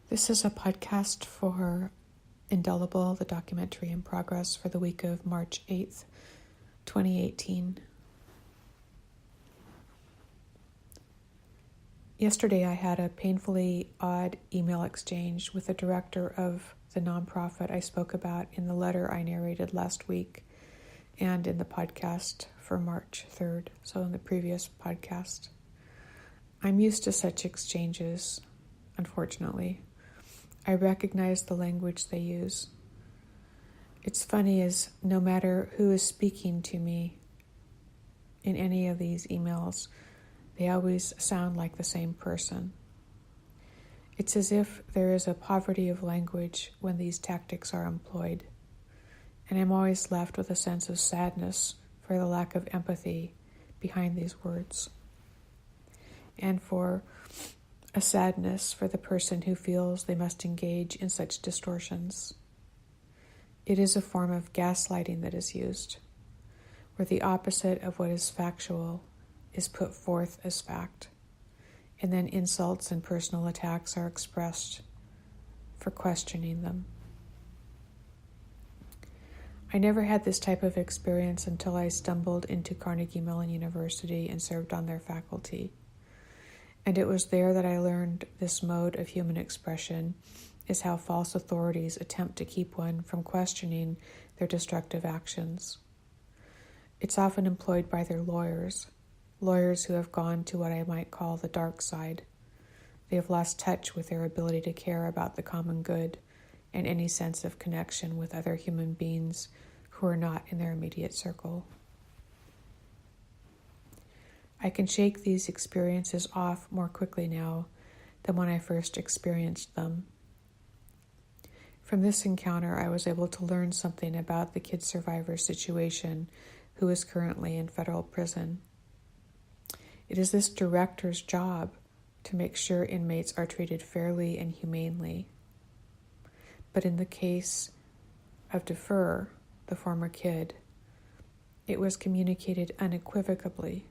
This is a podcast for Indelible, the documentary in progress for the week of March 8th, 2018. Yesterday I had a painfully odd email exchange with the director of the nonprofit I spoke about in the letter I narrated last week and in the podcast for March 3rd, so in the previous podcast. I'm used to such exchanges, unfortunately. I recognize the language they use. It's funny as no matter who is speaking to me in any of these emails, they always sound like the same person. It's as if there is a poverty of language when these tactics are employed, and I'm always left with a sense of sadness for the lack of empathy behind these words, and for a sadness for the person who feels they must engage in such distortions. It is a form of gaslighting that is used, where the opposite of what is factual is put forth as fact, and then insults and personal attacks are expressed for questioning them. I never had this type of experience until I stumbled into Carnegie Mellon University and served on their faculty. And it was there that I learned this mode of human expression is how false authorities attempt to keep one from questioning their destructive actions. It's often employed by their lawyers who have gone to what I might call the dark side. They have lost touch with their ability to care about the common good and any sense of connection with other human beings who are not in their immediate circle. I can shake these experiences off more quickly now than when I first experienced them. From this encounter, I was able to learn something about the kid survivor's situation who is currently in federal prison. It is this director's job to make sure inmates are treated fairly and humanely. But in the case of Defer, the former kid, it was communicated unequivocally.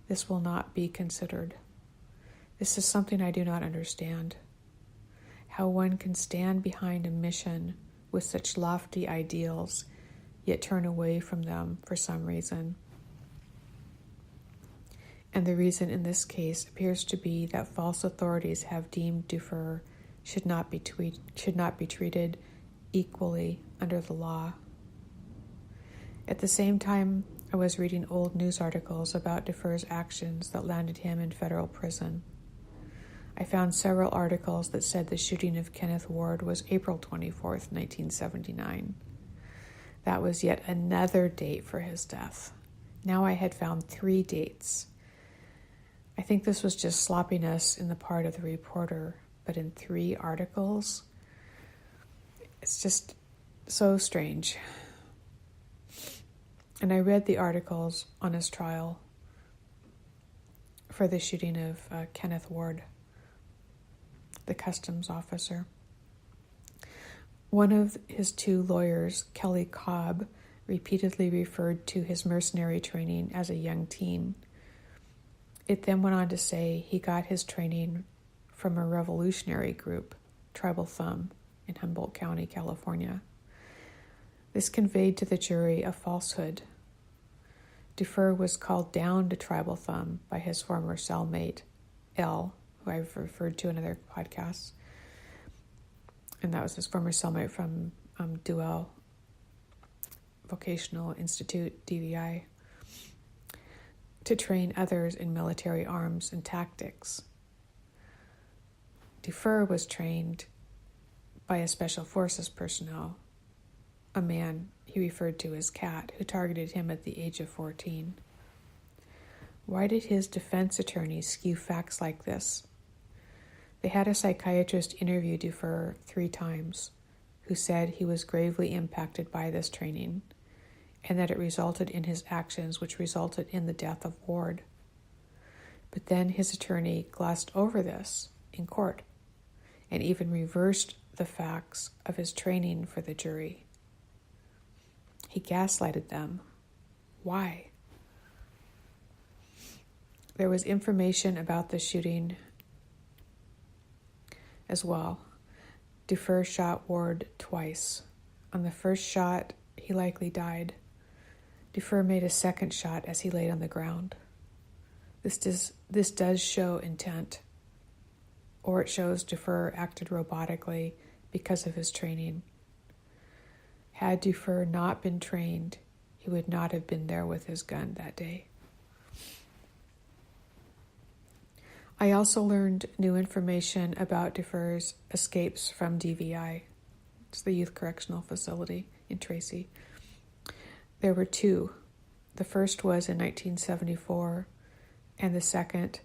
This will not be considered. This is something I do not understand. How one can stand behind a mission with such lofty ideals, yet turn away from them for some reason. And the reason in this case appears to be that false authorities have deemed Defer should not be treated equally under the law. At the same time, I was reading old news articles about Defer's actions that landed him in federal prison. I found several articles that said the shooting of Kenneth Ward was April 24th, 1979. That was yet another date for his death. Now I had found 3 dates. I think this was just sloppiness in the part of the reporter, but in 3 articles, it's just so strange. And I read the articles on his trial for the shooting of Kenneth Ward, the customs officer. One of his 2 lawyers, Kelly Cobb, repeatedly referred to his mercenary training as a young teen. It then went on to say he got his training from a revolutionary group, Tribal Thumb, in Humboldt County, California. This conveyed to the jury a falsehood. Defer was called down to Tribal Thumb by his former cellmate, L, who I've referred to in other podcasts. And that was his former cellmate from Duell Vocational Institute, DVI, to train others in military arms and tactics. Defer was trained by a special forces personnel, a man he referred to as Cat, who targeted him at the age of 14. Why did his defense attorney skew facts like this? They had a psychiatrist interview Defer 3 times, who said he was gravely impacted by this training, and that it resulted in his actions which resulted in the death of Ward. But then his attorney glossed over this in court, and even reversed the facts of his training for the jury. He gaslighted them. Why? There was information about the shooting as well. Defer shot Ward twice. On the first shot, he likely died. Defer made a second shot as he laid on the ground. This does show intent, or it shows Defer acted robotically because of his training. Had Defer not been trained, he would not have been there with his gun that day. I also learned new information about Defer's escapes from DVI. It's the Youth Correctional Facility in Tracy. There were two. The first was in 1974, and the second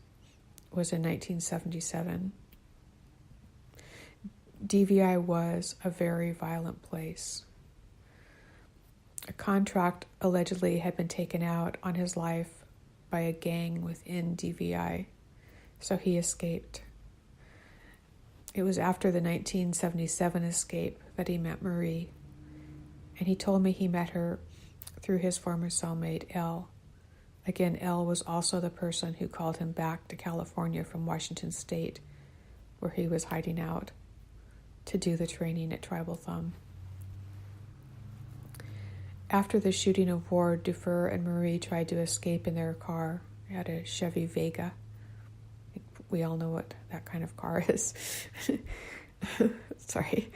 was in 1977. DVI was a very violent place. A contract allegedly had been taken out on his life by a gang within DVI, so he escaped. It was after the 1977 escape that he met Marie, and he told me he met her through his former cellmate, Elle. Again, Elle was also the person who called him back to California from Washington State, where he was hiding out to do the training at Tribal Thumb. After the shooting of Ward, Defer and Marie tried to escape in their car. They had a Chevy Vega. We all know what that kind of car is. Sorry.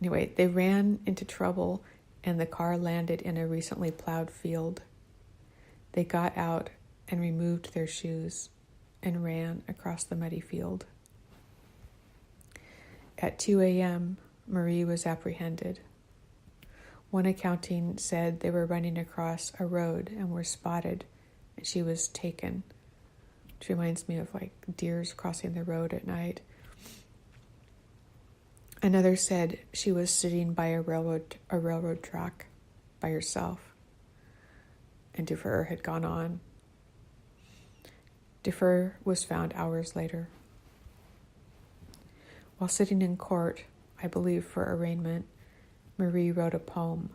Anyway, they ran into trouble and the car landed in a recently plowed field. They got out and removed their shoes and ran across the muddy field. At 2 a.m., Marie was apprehended. One accounting said they were running across a road and were spotted, and she was taken. Which reminds me of like deers crossing the road at night. Another said she was sitting by a railroad track by herself, and Defer had gone on. Defer was found hours later. While sitting in court, I believe for arraignment, Marie wrote a poem.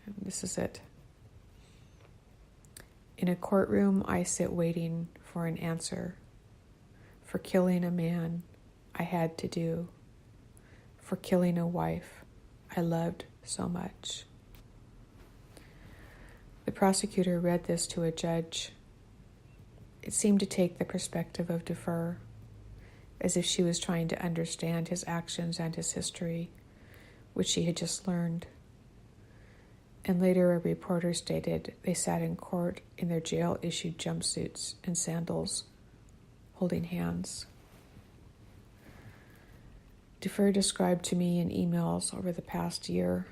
And this is it. In a courtroom, I sit waiting for an answer. For killing a man, I had to do. For killing a wife I loved so much. The prosecutor read this to a judge. It seemed to take the perspective of Defer, as if she was trying to understand his actions and his history, which she had just learned. And later a reporter stated they sat in court in their jail-issued jumpsuits and sandals, holding hands. Defer described to me in emails over the past year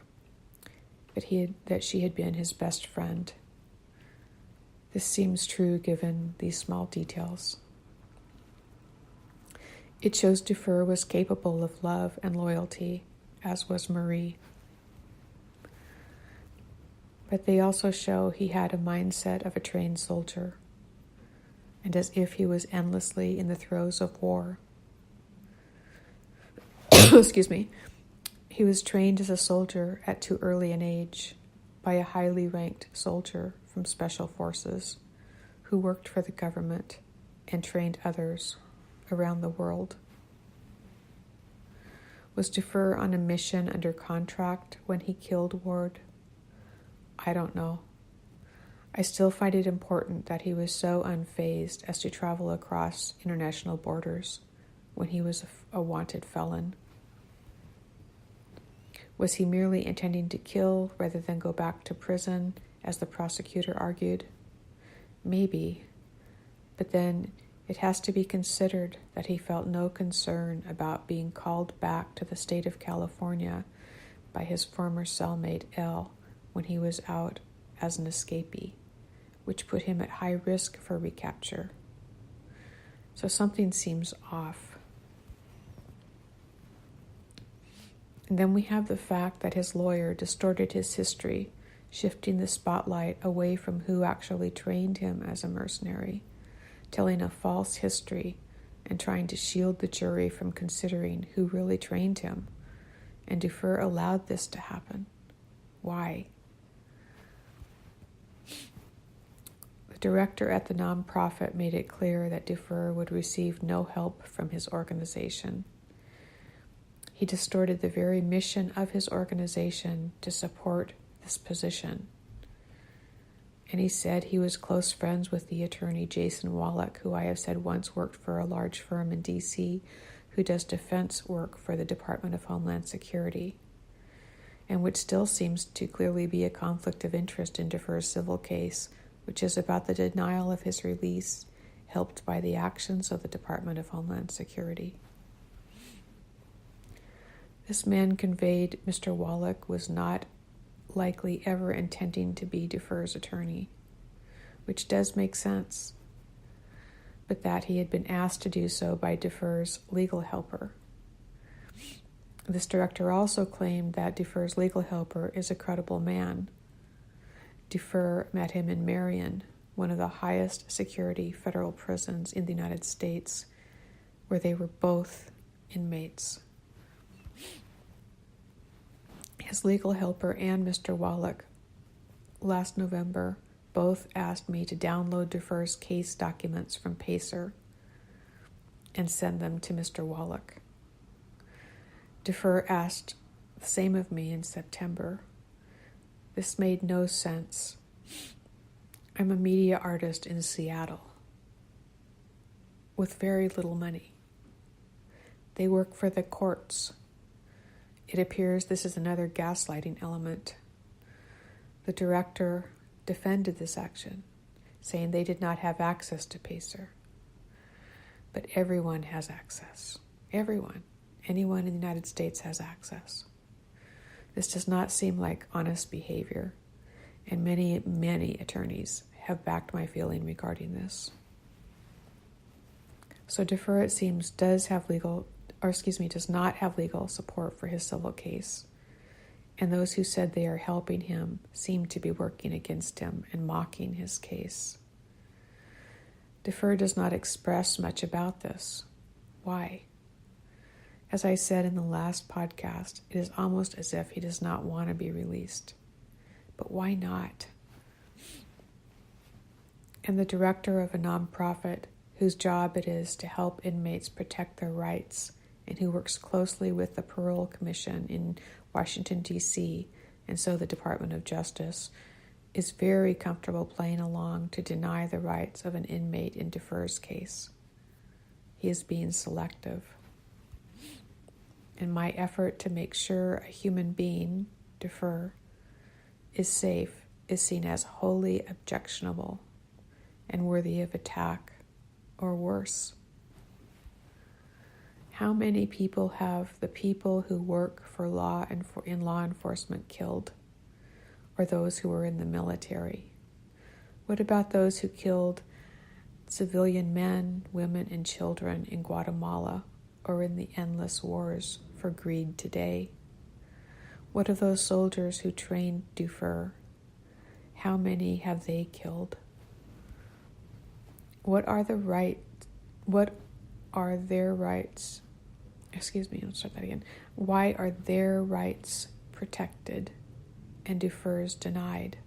that she had been his best friend. This seems true given these small details. It shows Defer was capable of love and loyalty, as was Marie. But they also show he had a mindset of a trained soldier, and as if he was endlessly in the throes of war. Excuse me. He was trained as a soldier at too early an age by a highly ranked soldier from Special Forces who worked for the government and trained others around the world. Was Defer on a mission under contract when he killed Ward? I don't know. I still find it important that he was so unfazed as to travel across international borders when he was a wanted felon. Was he merely intending to kill rather than go back to prison, as the prosecutor argued? Maybe, but then it has to be considered that he felt no concern about being called back to the state of California by his former cellmate, Elle, when he was out as an escapee, which put him at high risk for recapture. So something seems off. And then we have the fact that his lawyer distorted his history, shifting the spotlight away from who actually trained him as a mercenary, telling a false history and trying to shield the jury from considering who really trained him. And Defer allowed this to happen. Why? The director at the nonprofit made it clear that Defer would receive no help from his organization, He distorted the very mission of his organization to support this position. And he said he was close friends with the attorney Jason Wallach, who I have said once worked for a large firm in D.C. who does defense work for the Department of Homeland Security, and which still seems to clearly be a conflict of interest in Defer's civil case, which is about the denial of his release, helped by the actions of the Department of Homeland Security. This man conveyed Mr. Wallach was not likely ever intending to be Defer's attorney, which does make sense, but that he had been asked to do so by Defer's legal helper. This director also claimed that Defer's legal helper is a credible man. Defer met him in Marion, one of the highest security federal prisons in the United States, where they were both inmates. His legal helper and Mr. Wallach, last November, both asked me to download Defer's case documents from Pacer and send them to Mr. Wallach. Defer asked the same of me in September. This made no sense. I'm a media artist in Seattle with very little money. They work for the courts. It appears this is another gaslighting element. The director defended this action, saying they did not have access to Pacer. But everyone has access. Everyone. Anyone in the United States has access. This does not seem like honest behavior, and many, many attorneys have backed my feeling regarding this. So Defer, it seems, does not have legal support for his civil case, and those who said they are helping him seem to be working against him and mocking his case. Defer does not express much about this. Why? As I said in the last podcast, it is almost as if he does not want to be released. But why not? And the director of a nonprofit whose job it is to help inmates protect their rights and who works closely with the Parole Commission in Washington, D.C., and so the Department of Justice, is very comfortable playing along to deny the rights of an inmate in Defer's case. He is being selective. And my effort to make sure a human being, Defer, is safe is seen as wholly objectionable and worthy of attack, or worse. How many people have the people who work for in law enforcement killed, or those who were in the military? What about those who killed civilian men, women, and children in Guatemala, or in the endless wars for greed today? What of those soldiers who trained Defer? How many have they killed? Why are their rights protected and Defer's denied?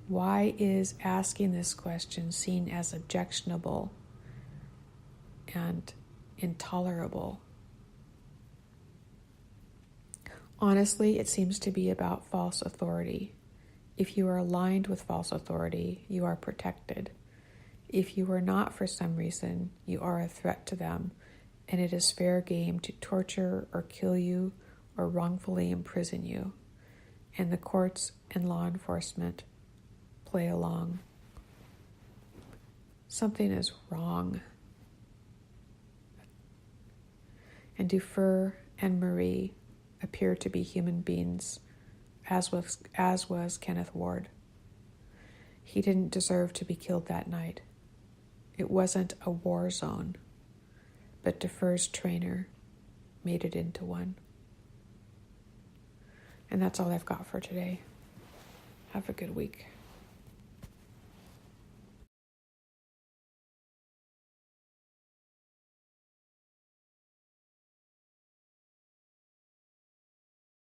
Why is asking this question seen as objectionable and intolerable? Honestly, it seems to be about false authority. If you are aligned with false authority, you are protected. If you are not for some reason, you are a threat to them, and it is fair game to torture or kill you or wrongfully imprison you. And the courts and law enforcement play along. Something is wrong. And Defer and Marie appear to be human beings, as was Kenneth Ward. He didn't deserve to be killed that night. It wasn't a war zone, but Defer's trainer made it into one. And that's all I've got for today. Have a good week.